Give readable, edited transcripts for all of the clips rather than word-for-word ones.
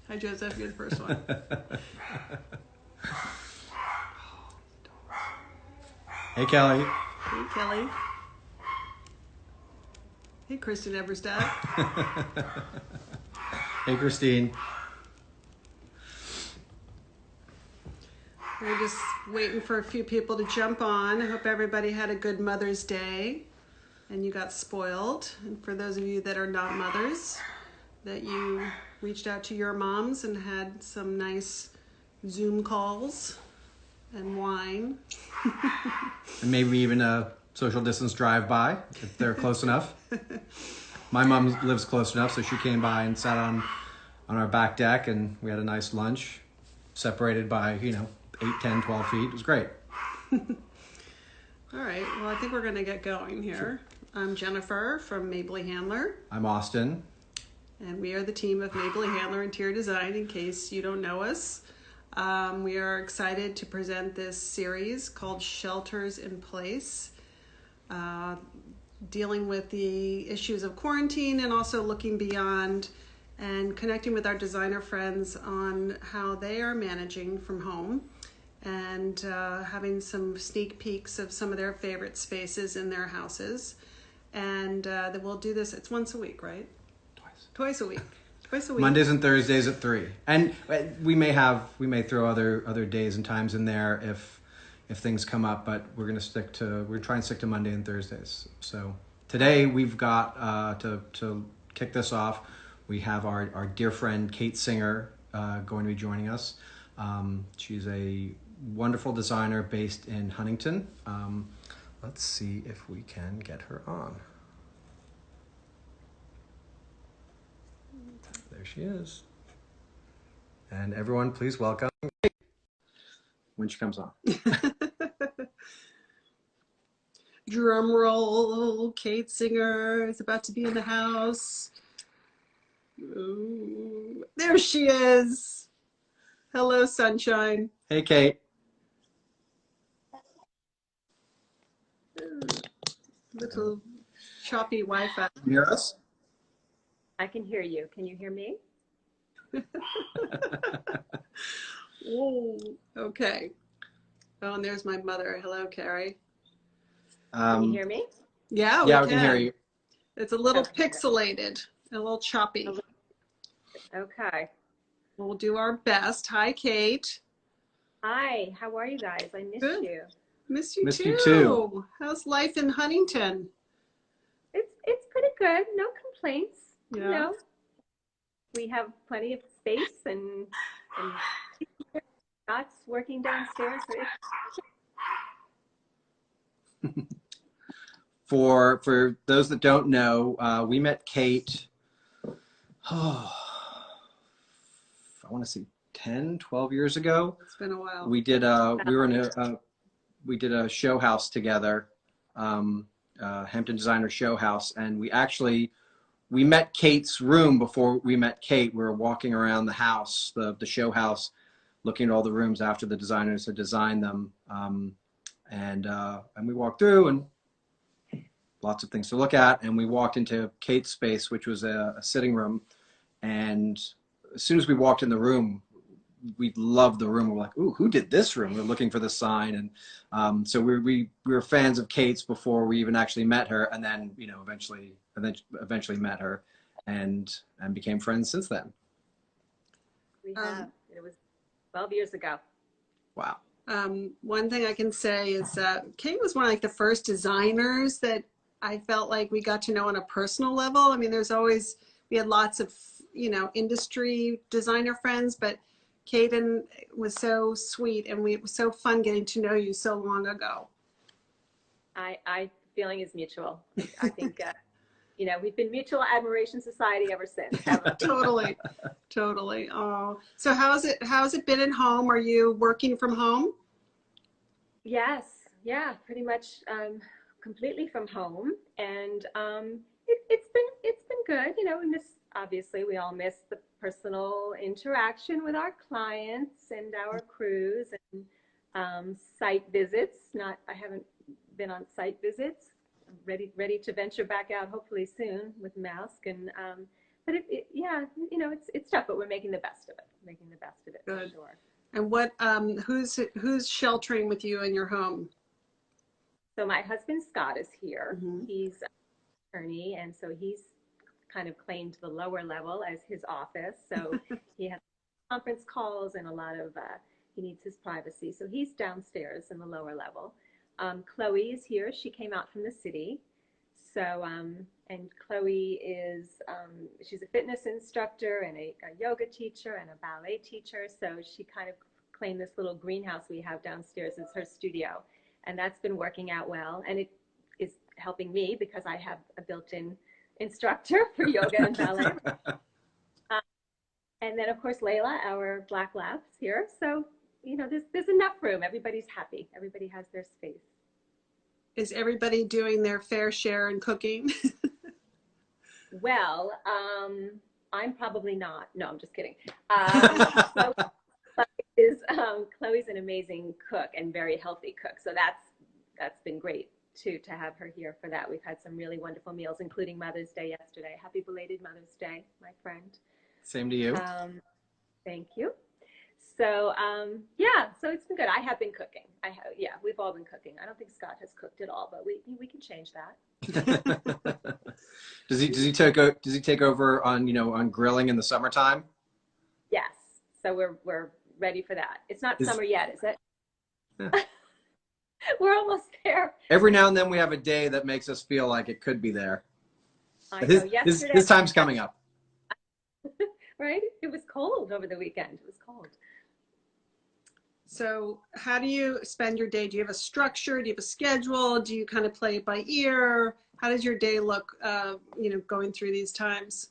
Hi, Joseph. You're the first one. Hey, Kelly. Hey, Kelly. Hey, Kristen Eberstadt. Hey, Christine. We're just waiting for a few people to jump on. I hope everybody had a good Mother's Day and you got spoiled. And for those of you that are not mothers, that you reached out to your moms and had some nice Zoom calls and wine. And maybe even a social distance drive-by if they're close enough. My mom lives close enough, so she came by and sat on our back deck, and we had a nice lunch, separated by, 8, 10, 12 feet. It was great. All right, well, I think we're going to get going here. Sure. I'm Jennifer from Mabley Handler. I'm Austin. And we are the team of Mabley Handler Interior Design, in case you don't know us. We are excited to present this series called Shelters in Place, dealing with the issues of quarantine and also looking beyond and connecting with our designer friends on how they are managing from home and having some sneak peeks of some of their favorite spaces in their houses. And then we'll do this, it's once a week, right? Twice a week. Mondays and Thursdays at 3. And we may throw other days and times in there if things come up, but we're trying to stick to Monday and Thursdays. So today we've got to kick this off, we have our dear friend Kate Singer going to be joining us. She's a wonderful designer based in Huntington. Let's see if we can get her on. There she is. And everyone, please welcome Kate when she comes on. Drum roll, Kate Singer is about to be in the house. Ooh, there she is. Hello, sunshine. Hey, Kate. Little choppy Wi-Fi. Can you hear us? I can hear you. Can you hear me? Whoa. Okay. Oh, and there's my mother. Hello, Carrie. Can you hear me? Yeah, we can hear you. It's a little pixelated, a little choppy. Okay. We'll do our best. Hi, Kate. Hi. How are you guys? I missed you. Miss you Missed too. you too. How's life in Huntington? It's pretty good. No complaints. Yeah. You know, we have plenty of space and Scott's working downstairs. For those that don't know, we met Kate, I want to say 10, 12 years ago. It's been a while. We did we did a show house together, Hampton Designer Show House, and we met Kate's room before we met Kate. We were walking around the house, the show house, looking at all the rooms after the designers had designed them, and we walked through and lots of things to look at, and we walked into Kate's space, which was a sitting room, and as soon as we walked in the room, we loved the room. We're like, ooh, who did this room? We're looking for the sign, and so we were fans of Kate's before we even actually met her, and then eventually met her, and became friends since then. We have. It was 12 years ago. Wow. One thing I can say is that Kate was one of the first designers that I felt like we got to know on a personal level. I mean, we had lots of, industry designer friends, but Kaden was so sweet, and it was so fun getting to know you so long ago. Feeling is mutual. I think, we've been mutual admiration society ever since. Totally. Oh, so how's it been at home? Are you working from home? Yes. Yeah, pretty much completely from home. And it's been good. We all miss the personal interaction with our clients and our crews and site visits. I haven't been on site visits. Ready to venture back out hopefully soon with mask, and but yeah, it's tough, but we're making the best of it. Making the best of it for Good. sure. And what who's sheltering with you in your home? So my husband Scott is here. Hmm. He's an attorney, and so he's kind of claimed the lower level as his office. So he has conference calls and a lot of he needs his privacy. So he's downstairs in the lower level. Chloe is here. She came out from the city. So and Chloe is she's a fitness instructor and a yoga teacher and a ballet teacher. So she kind of claimed this little greenhouse we have downstairs as her studio, and that's been working out well. And it is helping me because I have a built-in instructor for yoga and ballet. And then of course Layla, our black lab's here. So there's enough room. Everybody's happy. Everybody has their space. Is everybody doing their fair share in cooking? Well, I'm probably not. No, I'm just kidding. Chloe's an amazing cook and very healthy cook. So that's been great too, to have her here for that. We've had some really wonderful meals, including Mother's Day yesterday. Happy belated Mother's Day, my friend. Same to you. Thank you. So yeah, so it's been good. I have been cooking. Yeah, we've all been cooking. I don't think Scott has cooked at all, but we can change that. Does he take over on grilling in the summertime? Yes. So we're ready for that. It's not summer yet, is it? Yeah. We're almost there. Every now and then we have a day that makes us feel like it could be there. I know. Yesterday, his time's coming up. Right? It was cold over the weekend. It was cold. So how do you spend your day? Do you have a structure? Do you have a schedule? Do you kind of play it by ear? How does your day look, going through these times?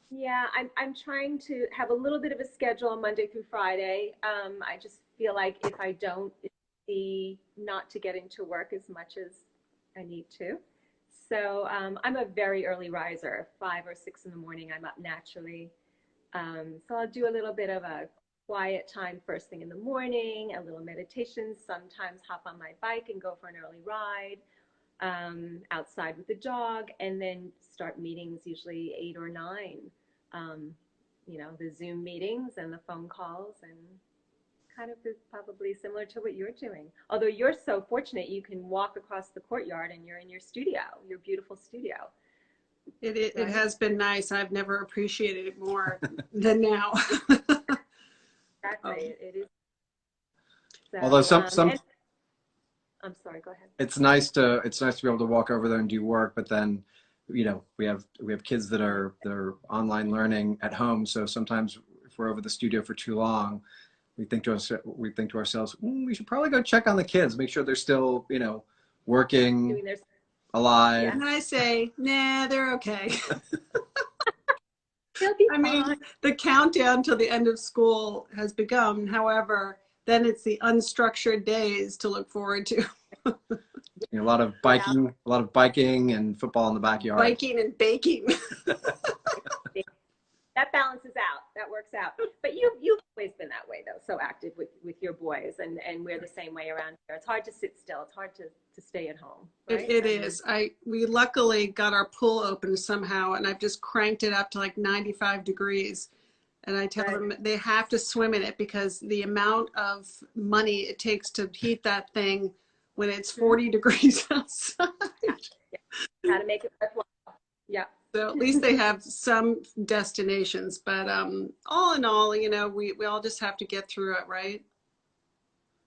Yeah, I'm trying to have a little bit of a schedule Monday through Friday. I just feel like if I don't, it's not to get into work as much as I need to. So I'm a very early riser. 5 or 6 in the morning, I'm up naturally. So I'll do a little bit of a quiet time first thing in the morning, a little meditation, sometimes hop on my bike and go for an early ride outside with the dog, and then start meetings usually 8 or 9. The Zoom meetings and the phone calls, and kind of is probably similar to what you're doing. Although you're so fortunate, you can walk across the courtyard and you're in your studio, your beautiful studio. It Right? has been nice. I've never appreciated it more than now. Exactly. It is. So, Although some I'm sorry, go ahead. it's nice to be able to walk over there and do work, but then we have kids that are online learning at home, so sometimes if we're over the studio for too long, we think to ourselves, we should probably go check on the kids, make sure they're still working, Doing their alive. Yeah. And I say, nah, they're okay. They'll be fine. mean, the countdown till the end of school has begun. However, then it's the unstructured days to look forward to. A lot of biking and football in the backyard. Biking and baking. That balances out. That works out. But you've always been that way, though, so active with your boys, and we're the same way around here. It's hard to sit still. It's hard to stay at home. Right? It is. We luckily got our pool open somehow, and I've just cranked it up to like 95 degrees. And I tell them they have to swim in it because the amount of money it takes to heat that thing when it's 40 degrees outside. How to make it worthwhile. Yeah. So at least they have some destinations, but all in all, we all just have to get through it, right?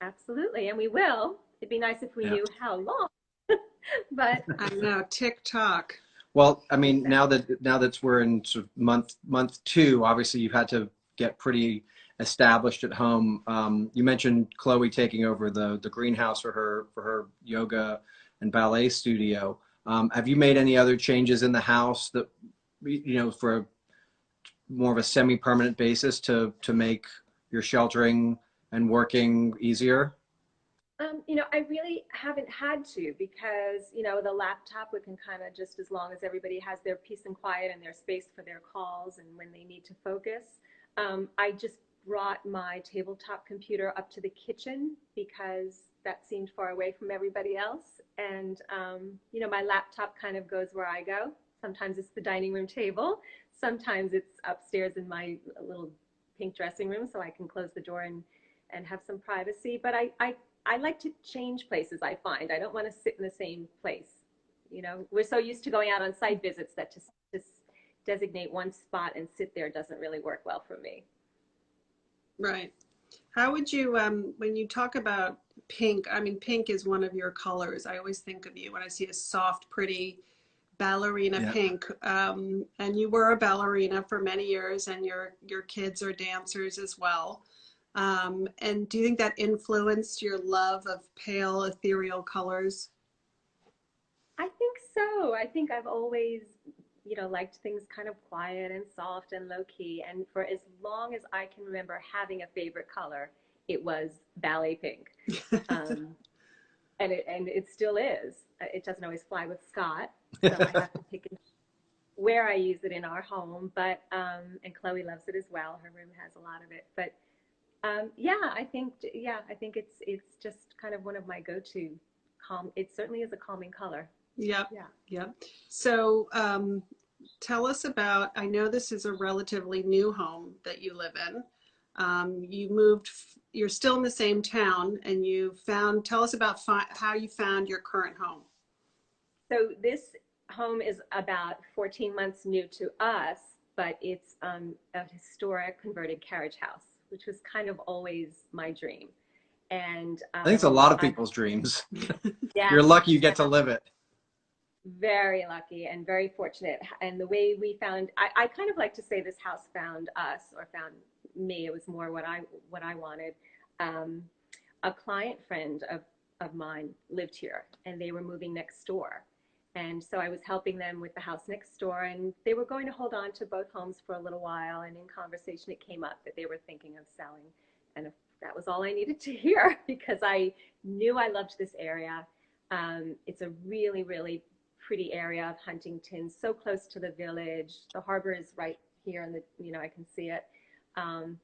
Absolutely, and we will. It'd be nice if we knew how long, but I know, tick-tock. Well, I mean, now that we're in sort of month 2, obviously you've had to get pretty established at home. You mentioned Chloe taking over the greenhouse for her yoga and ballet studio. Have you made any other changes in the house that, for more of a semi-permanent basis to make your sheltering and working easier? I really haven't had to because, the laptop, we can kind of just as long as everybody has their peace and quiet and their space for their calls and when they need to focus. I just brought my tabletop computer up to the kitchen because that seemed far away from everybody else. And, my laptop kind of goes where I go. Sometimes it's the dining room table. sometimes it's upstairs in my little pink dressing room so I can close the door and have some privacy. But I like to change places, I find. I don't want to sit in the same place. You know, we're so used to going out on site visits that to designate one spot and sit there doesn't really work well for me. Right. How would you, when you talk about pink, I mean, pink is one of your colors. I always think of you when I see a soft, pretty ballerina Yeah. pink. And you were a ballerina for many years, and your kids are dancers as well. And do you think that influenced your love of pale, ethereal colors? I think so. I think I've always, you know, liked things kind of quiet and soft and low key. And for as long as I can remember having a favorite color, it was ballet pink. Um, and it still is. It doesn't always fly with Scott, so I have to pick where I use it in our home. But and Chloe loves it as well. Her room has a lot of it. But I think it's just kind of one of my go-to calm. It certainly is a calming color. Yep. Yeah. Yep. So tell us about, I know this is a relatively new home that you live in. You moved, you're still in the same town, and tell us about how you found your current home. So this home is about 14 months new to us, but it's a historic converted carriage house, which was kind of always my dream. And I think it's a lot of people's dreams. yeah, You're lucky you get to live it. very lucky and very fortunate. And the way we found, I kind of like to say this house found us or found me. It was more what I wanted. A client friend of mine lived here, and they were moving next door. And so I was helping them with the house next door, and they were going to hold on to both homes for a little while. And in conversation, it came up that they were thinking of selling. And that was all I needed to hear, because I knew I loved this area. It's a really, really pretty area of Huntington, so close to the village. The harbor is right here, and I can see it.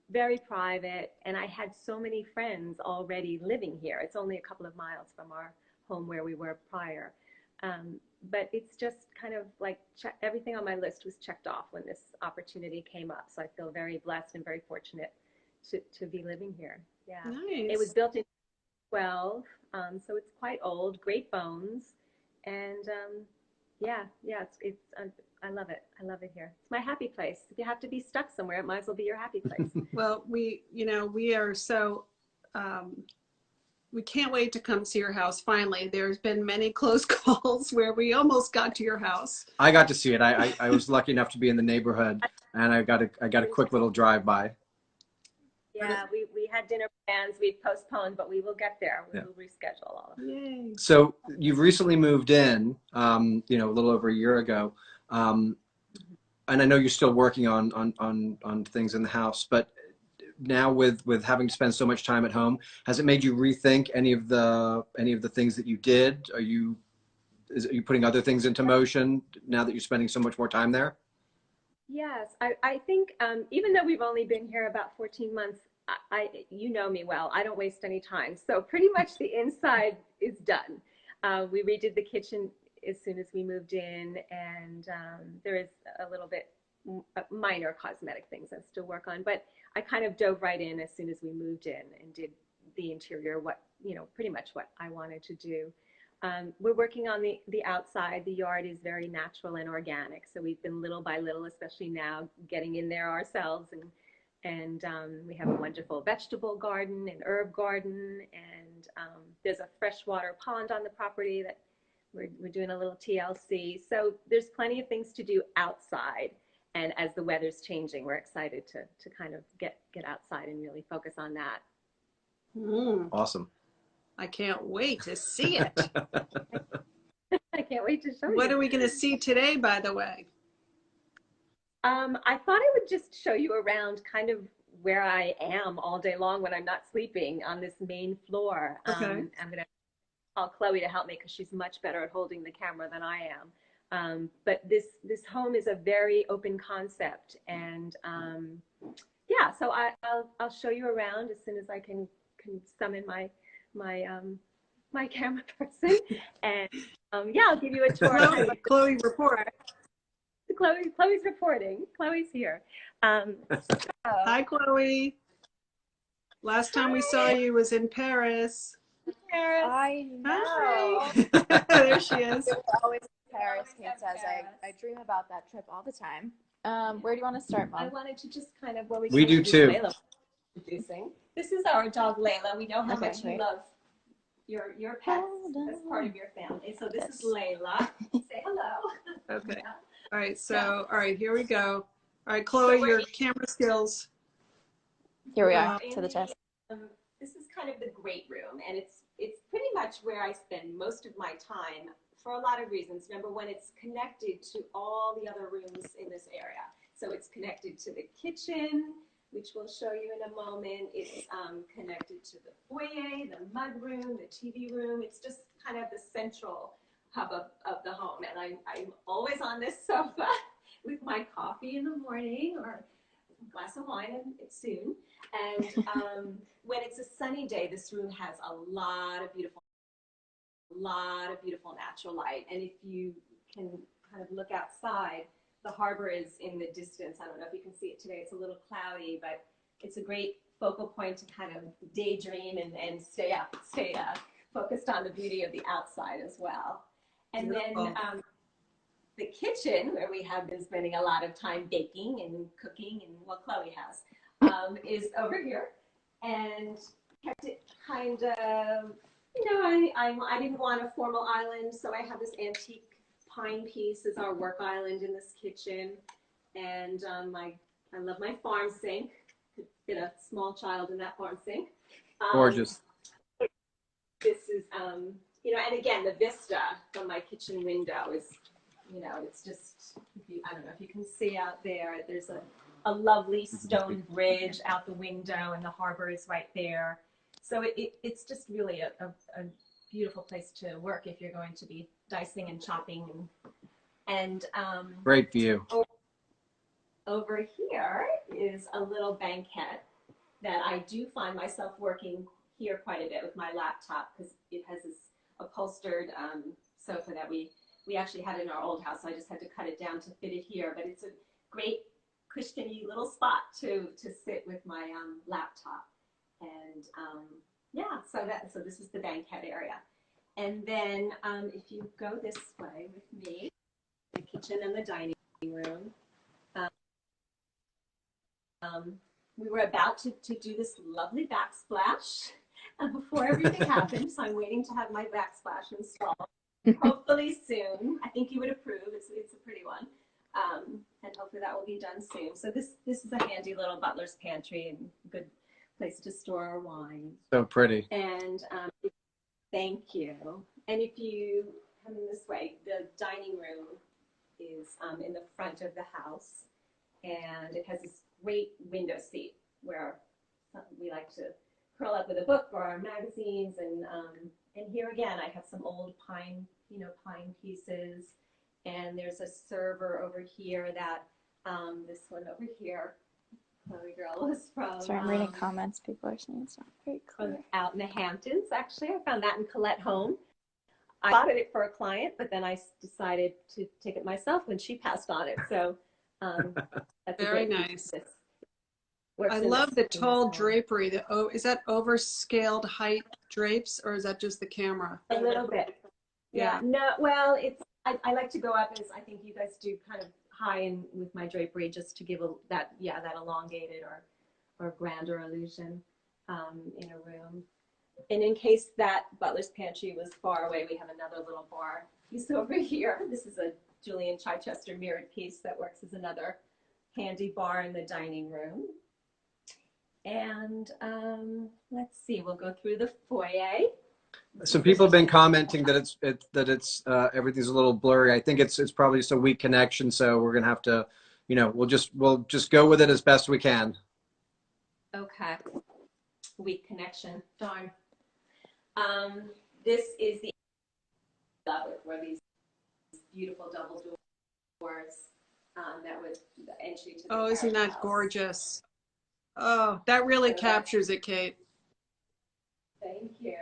Very private, and I had so many friends already living here. It's only a couple of miles from our home where we were prior. But it's just kind of like everything on my list was checked off when this opportunity came up. So I feel very blessed and very fortunate to be living here. Yeah. Nice. It was built in 12, so it's quite old, great bones. And I love it. I love it here. It's my happy place. If you have to be stuck somewhere, it might as well be your happy place. Well, we are so, we can't wait to come see your house finally. There's been many close calls where we almost got to your house. I got to see it. I was lucky enough to be in the neighborhood, and I got a quick little drive by. Yeah, we had dinner plans. We postponed, but we will get there. We will reschedule all of it. Yay. So you've recently moved in, a little over a year ago, and I know you're still working on things in the house, but now with having to spend so much time at home, has it made you rethink any of the things that you did? Are you putting other things into motion now that you're spending so much more time there? Yes, I think even though we've only been here about 14 months, you know me well. I don't waste any time. So pretty much the inside is done. We redid the kitchen as soon as we moved in, and there is a little bit minor cosmetic things I still work on, but I kind of dove right in as soon as we moved in and did the interior, pretty much what I wanted to do. We're working on the outside. The yard is very natural and organic, so we've been little by little, especially now, getting in there ourselves, and we have a wonderful vegetable garden and herb garden, and there's a freshwater pond on the property that we're doing a little TLC. So there's plenty of things to do outside, and as the weather's changing, we're excited to kind of get outside and really focus on that. Awesome. I can't wait to see it. I can't wait to show you. What are we going to see today, by the way? I thought I would just show you around kind of where I am all day long when I'm not sleeping on this main floor. Okay. I'm going to call Chloe to help me because she's much better at holding the camera than I am. But this home is a very open concept, and so I'll show you around as soon as I can summon my camera person, and I'll give you a tour. Chloe, report. Chloe's reporting. Chloe's here. So, Hi, Chloe. Last time we saw you was in Paris. Paris. I know. Hi. There she is. We're always in Paris, Kate says. I dream about that trip all the time. Where do you want to start, I Mom? wanted to just kind of, well, We do too. Layla introducing. This is our dog Layla. We know how Okay, much you wait. love your pets as part of your family. So this is Layla. Say hello. Okay. All right. So, all right, here we go. All right, Chloe, your camera skills. Here we are, In to the test. This is kind of the great room, and it's pretty much where I spend most of my time for a lot of reasons. Number one, it's connected to all the other rooms in this area. So it's connected to the kitchen, which we'll show you in a moment. It's connected to the foyer, the mud room, the TV room. It's just kind of the central hub of the home. And I'm always on this sofa with my coffee in the morning or a glass of wine soon. And when it's a sunny day, this room has a lot of beautiful natural light. And if you can kind of look outside, the harbor is in the distance. I don't know if you can see it today. It's a little cloudy, but it's a great focal point to kind of daydream and stay focused on the beauty of the outside as well. And then the kitchen, where we have been spending a lot of time baking and cooking, and what Chloe has, is over here. And kept it kind of, I didn't want a formal island, so I have this antique pine piece as our work island in this kitchen. And I love my farm sink. Could fit a small child in that farm sink. Gorgeous. This is, and again, the vista from my kitchen window is, it's just, I don't know if you can see out there, there's a lovely stone bridge out the window, and the harbor is right there. So it's just really a beautiful place to work if you're going to be dicing and chopping. And Great view. over here is a little banquette that I do find myself working here quite a bit with my laptop, because it has this upholstered sofa that we actually had in our old house. So I just had to cut it down to fit it here. But it's a great cushiony little spot to sit with my laptop. And so this is the banquette area. And then if you go this way with me, the kitchen and the dining room. We were about to do this lovely backsplash, and before everything happened, so I'm waiting to have my backsplash installed. Hopefully soon. I think you would approve. It's a pretty one, and hopefully that will be done soon. So this is a handy little butler's pantry and good place to store our wine. So pretty. And thank you. And if you come in this way, the dining room is in the front of the house, and it has this great window seat where we like to curl up with a book or our magazines. And here again, I have some old pine pieces, and there's a server over here that this one over here, Chloe girl, was from. Sorry, I'm reading comments. People are saying it's not very clear. Out in the Hamptons, actually. I found that in Colette Home. I bought it for a client, but then I decided to take it myself when she passed on it. So that's Very nice. I love the tall drapery. Is that overscaled height drapes, or is that just the camera? A little bit. Yeah. No. Well, I like to go up, as I think you guys do, kind of high in with my drapery, just to give that elongated or grander illusion in a room. And in case that butler's pantry was far away, we have another little bar piece over here. This is a Julian Chichester mirrored piece that works as another handy bar in the dining room. And let's see, we'll go through the foyer. So people have been commenting that it's everything's a little blurry. I think it's probably just a weak connection. So we're gonna have to, we'll just go with it as best we can. Okay. Weak connection. Darn. This is the where these beautiful double doors that was the entry to the isn't that house. gorgeous? Oh, that really captures it, Kate. Thank you.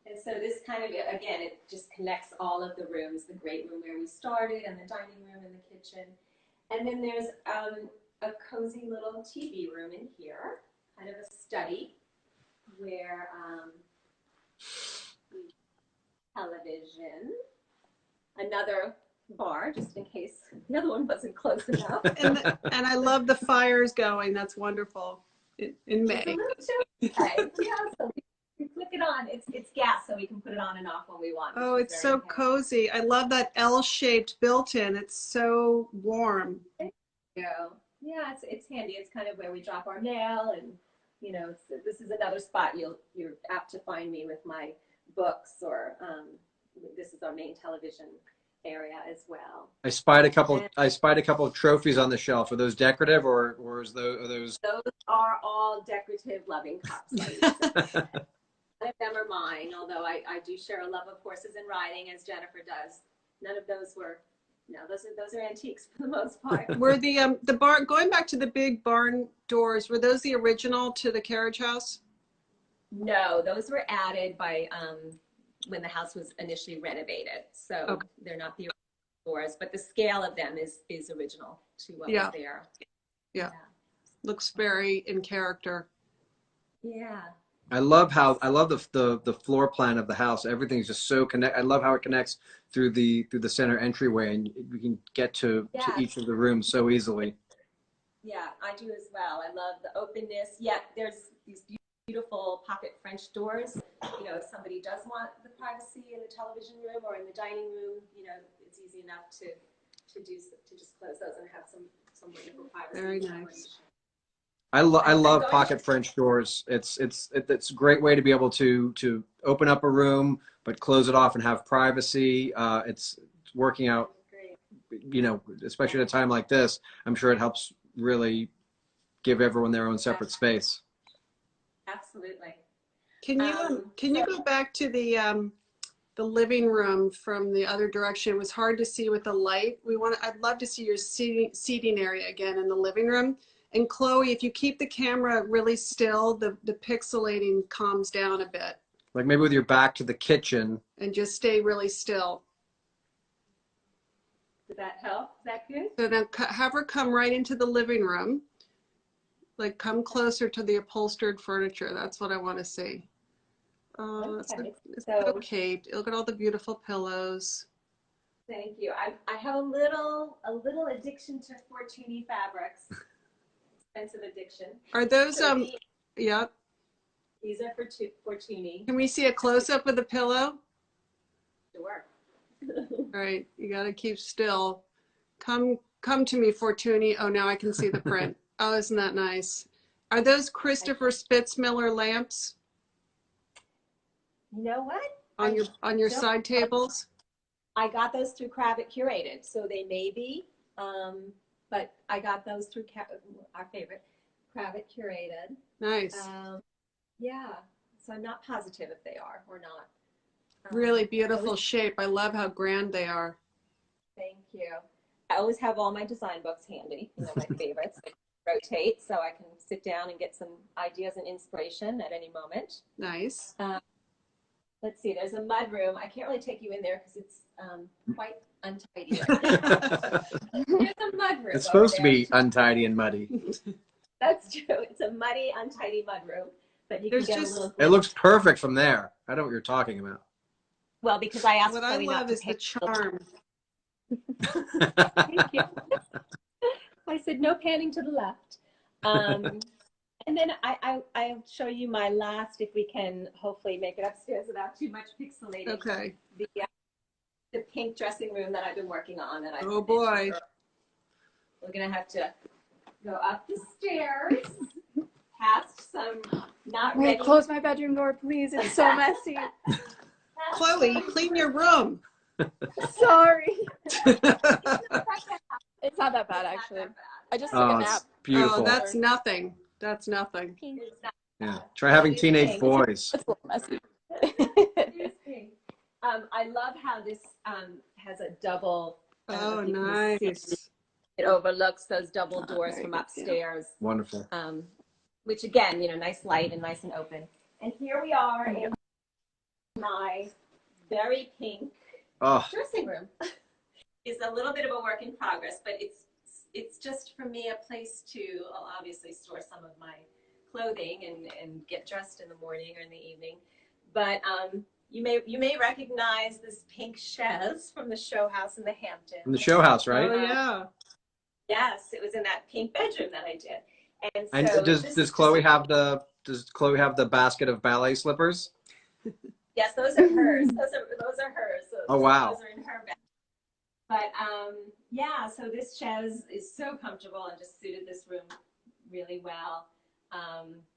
And so this kind of, again, it just connects all of the rooms, the great room where we started, and the dining room and the kitchen. And then there's a cozy little TV room in here, kind of a study where television, another bar, just in case the other one wasn't close enough. And I love the fires going. That's wonderful in May. It's a little chilly. Yeah, so we flick it on. It's gas, so we can put it on and off when we want. Oh, it's so cozy. I love that L-shaped built-in. It's so warm. Yeah, it's handy. It's kind of where we drop our mail, and you know, this is another spot you're apt to find me with my books, or this is our main television area as well. I spied a couple of trophies on the shelf. Are those decorative, or are those? Those are all decorative loving cups. None of them are mine, although I do share a love of horses and riding, as Jennifer does. None of those were. No, those are antiques for the most part. Were the barn, going back to the big barn doors, were those the original to the carriage house? No, those were added by when the house was initially renovated. So okay. They're not the original doors, but the scale of them is original to what was there. Yeah. Looks very in character. Yeah. I love the floor plan of the house. Everything's just so connect. I love how it connects through the center entryway, and we can get to each of the rooms so easily. Yeah, I do as well. I love the openness. Yet there's these beautiful pocket French doors. You know, if somebody does want the privacy in the television room or in the dining room, you know, it's easy enough to just close those and have some wonderful privacy. Very nice. I love pocket French doors. It's a great way to be able to open up a room but close it off and have privacy. It's working out. You know, especially at a time like this, I'm sure it helps really give everyone their own separate space. Absolutely. Can you go back to the living room from the other direction? It was hard to see with the light. I'd love to see your seating area again in the living room. And Chloe, if you keep the camera really still, the pixelating calms down a bit. Like maybe with your back to the kitchen. And just stay really still. Did that help? Is that good? So now have her come right into the living room. Like come closer to the upholstered furniture. That's what I want to see. Oh, okay. It's so Kate. Look at all the beautiful pillows. Thank you. I have a little addiction to Fortuny fabrics. Expensive addiction. Are those yeah? These are for Fortuny. Can we see a close up of the pillow? Sure. All right, you got to keep still. Come to me, Fortuny. Oh, now I can see the print. Oh, isn't that nice? Are those Christopher Spitzmiller lamps? You know what? On your side tables? I got those through Cravat Curated, so they may be. But I got those through our favorite, Cravat Curated. Nice. Yeah, so I'm not positive if they are or not. Really beautiful shape. I love how grand they are. Thank you. I always have all my design books handy, you know, my favorites. I rotate so I can sit down and get some ideas and inspiration at any moment. Nice. Let's see, there's a mud room. I can't really take you in there because it's quite untidy. There's a mud room. It's supposed to be untidy and muddy. That's true. It's a muddy, untidy mud room. But you can get a little. It looks perfect from there. I know what you're talking about. Well, because I asked what I love is the charm. Thank you. I said no panning to the left. And then I'll show you my last, if we can hopefully make it upstairs without too much pixelating. Okay. The pink dressing room that I've been working on. That oh boy. We're gonna have to go up the stairs, past some not ready. Wait, close my bedroom door, please. It's so messy. Chloe, clean your room. Sorry. It's not that bad, actually. I just took a nap. Beautiful. Oh, that's nothing. That's nothing. Yeah. Try having teenage boys. It's a little messy. I love how this has a double. Oh, nice. It overlooks those double doors from upstairs. Wonderful. Which again, you know, nice light and nice and open. And here we are in my very pink dressing room. It's a little bit of a work in progress, but it's it's just for me a place to obviously store some of my clothing and get dressed in the morning or in the evening. But you may recognize this pink chaise from the show house in the Hamptons. From the show house, right? Oh yeah. Yes, it was in that pink bedroom that I did. And And so does Chloe have the basket of ballet slippers? Yes, those are hers. Those are hers. Oh wow. Those are in her bag. But yeah, so this chaise is so comfortable and just suited this room really well.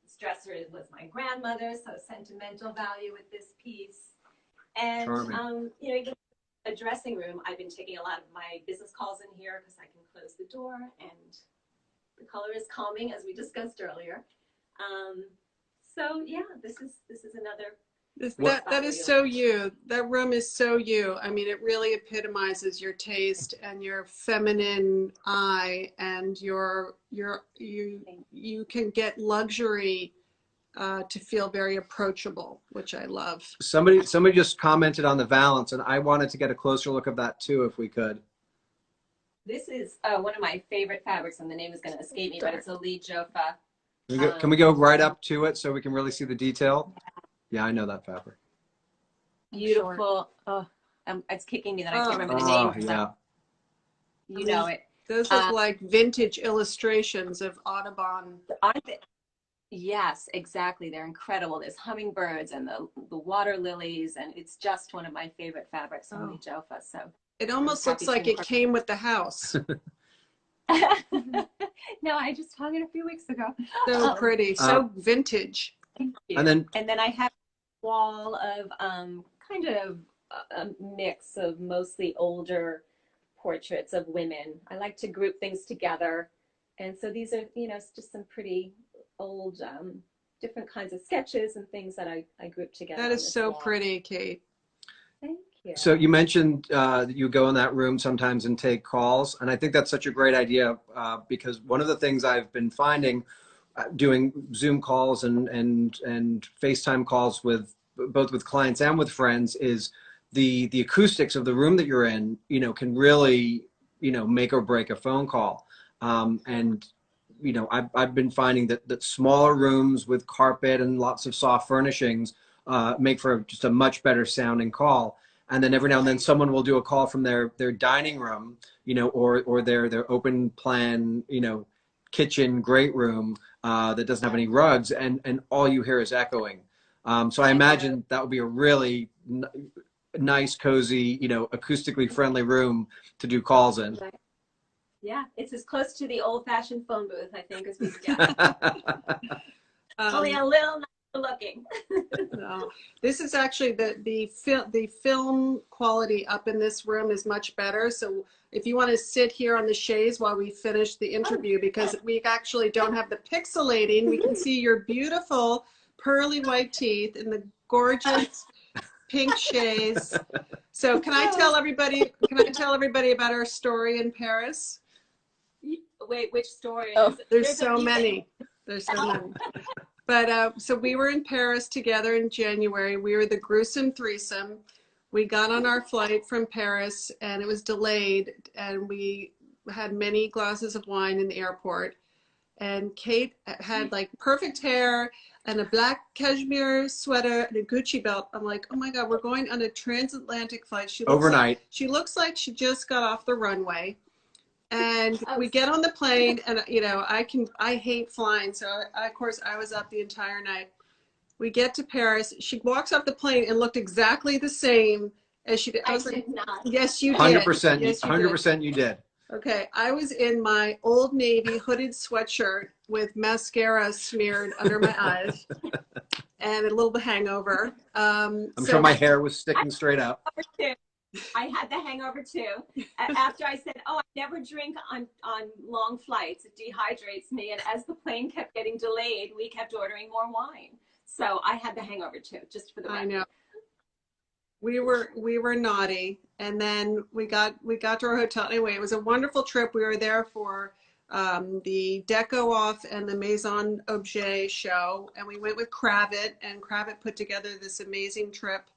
This dresser was my grandmother's, so sentimental value with this piece. And you know, even a dressing room, I've been taking a lot of my business calls in here because I can close the door, and the color is calming, as we discussed earlier. So yeah, this is another. That is so you. That room is so you. I mean, it really epitomizes your taste and your feminine eye, and you can get luxury to feel very approachable, which I love. Somebody just commented on the valance, and I wanted to get a closer look of that too, if we could. This is one of my favorite fabrics, and the name is going to escape me, but it's a Lee Joffa. Can we go right up to it so we can really see the detail? Yeah, I know that fabric. Beautiful. Oh, it's kicking me that I can't remember the name. Yeah. You know it. Those look like vintage illustrations of Audubon. Aren't they? Yes, exactly. They're incredible. There's hummingbirds and the water lilies, and it's just one of my favorite fabrics on Lee Joffa. So it almost looks like it came with the house. No, I just hung it a few weeks ago. So pretty, so vintage. Thank you. And then I have a wall of kind of a mix of mostly older portraits of women. I like to group things together, and so these are, you know, just some pretty old different kinds of sketches and things that I group together. That is so pretty, Kate. Thank you. So you mentioned that you go in that room sometimes and take calls, and I think that's such a great idea because one of the things I've been finding doing Zoom calls and FaceTime calls with both with clients and with friends is the acoustics of the room that you're in, you know, can really, you know, make or break a phone call. And you know, I've been finding that smaller rooms with carpet and lots of soft furnishings make for just a much better sounding call. And then every now and then someone will do a call from their dining room, you know, or their open plan, you know, kitchen great room that doesn't have any rugs, and all you hear is echoing. So I imagine that would be a really nice, cozy, you know, acoustically friendly room to do calls in. Yeah, it's as close to the old-fashioned phone booth, I think, as we can get. Only a little nicer looking. No. This is actually the film quality up in this room is much better. So if you want to sit here on the chaise while we finish the interview, because we actually don't have the pixelating, we can see your beautiful pearly white teeth in the gorgeous pink chaise. So can I tell everybody about our story in Paris? Wait, which story? Oh, there's so many. There's so many. But so we were in Paris together in January. We were the gruesome threesome. We got on our flight from Paris and it was delayed, and we had many glasses of wine in the airport. And Kate had like perfect hair and a black cashmere sweater and a Gucci belt. I'm like, oh my God, we're going on a transatlantic flight. Overnight. She looks like she just got off the runway. And we get on the plane, and you know, I hate flying, so of course I was up the entire night. We get to Paris. She walks off the plane and looked exactly the same as she did. I did not. Yes, you did. 100%. Yes, you 100% you did. Okay, I was in my Old Navy hooded sweatshirt with mascara smeared under my eyes and a little hangover. I'm sure my hair was sticking straight up. I had the hangover too. After I said, "Oh, I never drink on long flights; it dehydrates me." And as the plane kept getting delayed, we kept ordering more wine. So I had the hangover too, just for the record. I know. We were naughty, and then we got to our hotel. Anyway, it was a wonderful trip. We were there for the Deco Off and the Maison Objet show, and we went with Kravit, and Kravit put together this amazing trip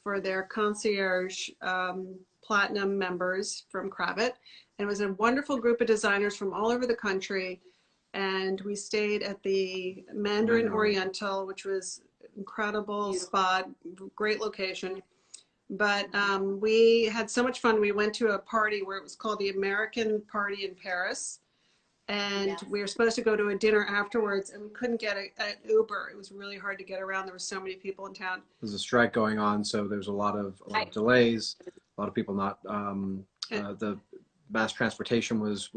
for their concierge platinum members from Kravet. And it was a wonderful group of designers from all over the country. And we stayed at the Mandarin Oriental, which was incredible spot, great location. But we had so much fun. We went to a party where it was called the American Party in Paris. And we were supposed to go to a dinner afterwards, and we couldn't get an Uber. It was really hard to get around. There were so many people in town. There's a strike going on, so there's a lot of delays. A lot of people not. The mass transportation was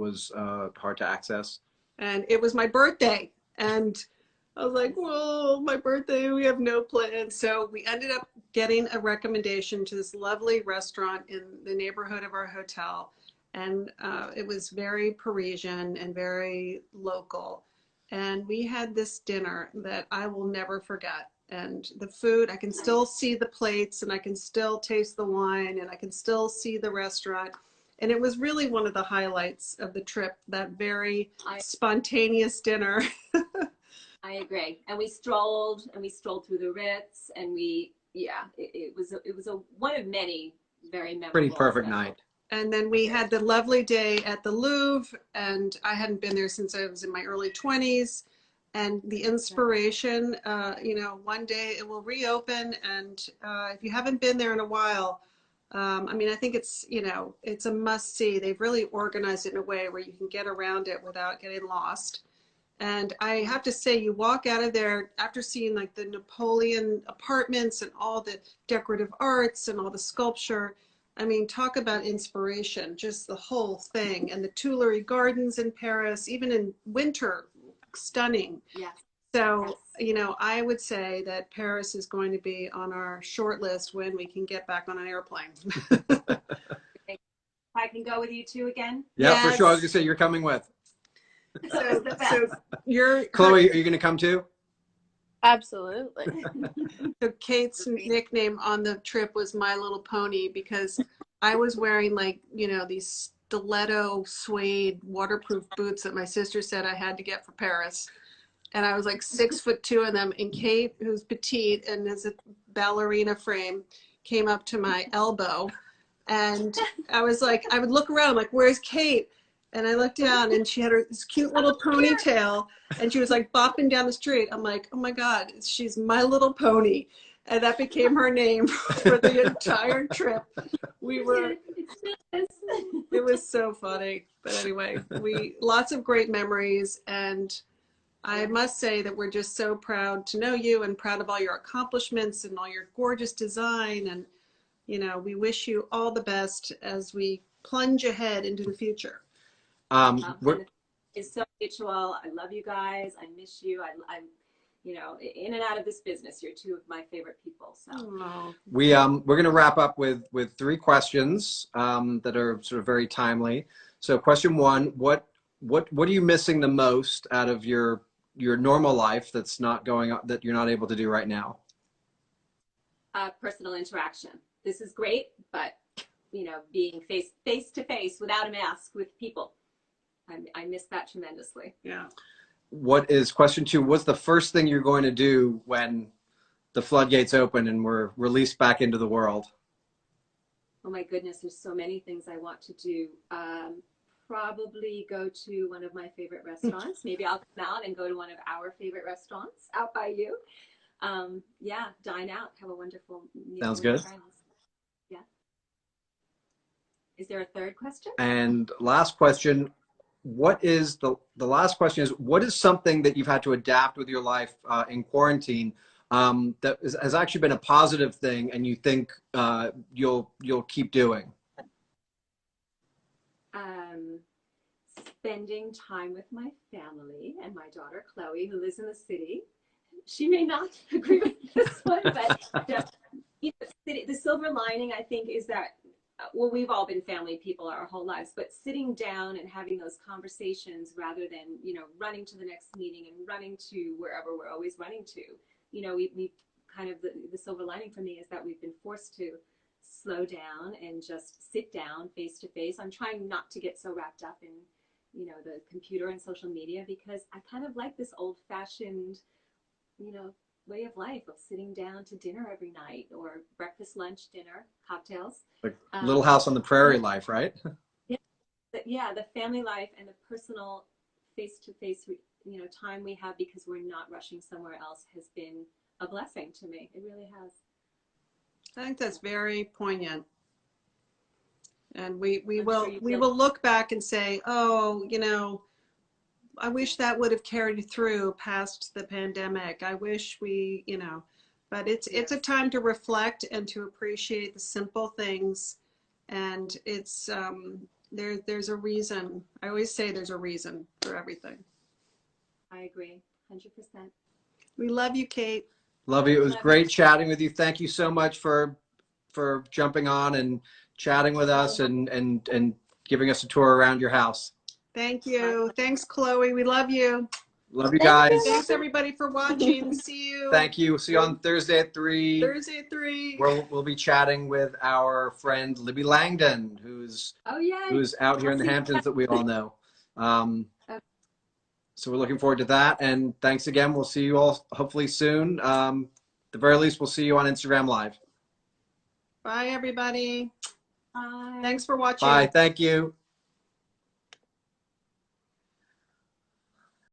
hard to access. And it was my birthday, and I was like, "Whoa, my birthday! We have no plans." So we ended up getting a recommendation to this lovely restaurant in the neighborhood of our hotel. And it was very Parisian and very local. And we had this dinner that I will never forget. And the food, I can still see the plates, and I can still taste the wine, and I can still see the restaurant. And it was really one of the highlights of the trip, that very spontaneous dinner. I agree. And we strolled through the Ritz, and it was one of many very memorable. Pretty perfect night. And then we had the lovely day at the Louvre, and I hadn't been there since I was in my early 20s. And the inspiration, one day it will reopen. And if you haven't been there in a while, I think it's a must see. They've really organized it in a way where you can get around it without getting lost. And I have to say, you walk out of there after seeing like the Napoleon apartments and all the decorative arts and all the sculpture. I mean, talk about inspiration, just the whole thing. And the Tuileries Gardens in Paris, even in winter, stunning. Yeah. So, I would say that Paris is going to be on our short list when we can get back on an airplane. I can go with you two again? Yeah, Yes. for sure. I was going to say, you're coming with. So you're Chloe, are you going to come too? Absolutely. So Kate's nickname on the trip was My Little Pony, because I was wearing these stiletto suede waterproof boots that my sister said I had to get for Paris. And I was like 6'2" in them. And Kate, who's petite and has a ballerina frame, came up to my elbow. And I was like, I would look around, like, where's Kate? And I looked down, and she had this cute little ponytail, and she was like bopping down the street. I'm like, oh my God, she's My Little Pony. And that became her name for the entire trip. It was so funny. But anyway, lots of great memories. And I must say that we're just so proud to know you, and proud of all your accomplishments and all your gorgeous design. And, we wish you all the best as we plunge ahead into the future. It's so mutual. I love you guys. I miss you. I'm in and out of this business. You're two of my favorite people. So we're going to wrap up with 3 questions that are sort of very timely. So question 1, what are you missing the most out of your normal life that's not going on, that you're not able to do right now? Personal interaction. This is great, but being face to face without a mask with people. I miss that tremendously. Yeah. Question 2, what's the first thing you're going to do when the floodgates open and we're released back into the world? Oh my goodness, there's so many things I want to do. Probably go to one of my favorite restaurants. Maybe I'll come out and go to one of our favorite restaurants out by you. Dine out, have a wonderful meal. Sounds good. Friends. Yeah. Is there a third question? And last question, what is something that you've had to adapt with your life in quarantine that has actually been a positive thing, and you think you'll keep doing? Spending time with my family and my daughter Chloe, who lives in the city. She may not agree with this one, but the silver lining, I think, is that we've all been family people our whole lives, but sitting down and having those conversations rather than, running to the next meeting and running to wherever we're always running to, we kind of, the silver lining for me is that we've been forced to slow down and just sit down face to face. I'm trying not to get so wrapped up in, the computer and social media, because I kind of like this old fashioned, way of life of sitting down to dinner every night, or breakfast, lunch, dinner, cocktails. Like Little House on the Prairie life, right? Yeah, the family life and the personal face-to-face, time we have because we're not rushing somewhere else has been a blessing to me. It really has. I think that's very poignant. And we I'm will sure you we feel- will look back and say, oh, I wish that would have carried through past the pandemic. I wish we, but it's a Yes. time to reflect and to appreciate the simple things. And it's there's a reason. I always say there's a reason for everything. I agree, 100%. We love you, Kate. Love you. It was great chatting with you. Thank you so much for jumping on and chatting with us and giving us a tour around your house. Thank you. Thanks, Chloe. We love you. Love you Thank guys. you. Thanks everybody for watching. See you. Thank you. See you on Thursday at 3. Thursday at 3. We'll be chatting with our friend Libby Langdon, who's out here in the Hamptons that we all know. So we're looking forward to that. And thanks again. We'll see you all hopefully soon. At the very least, we'll see you on Instagram Live. Bye, everybody. Bye. Thanks for watching. Bye. Thank you.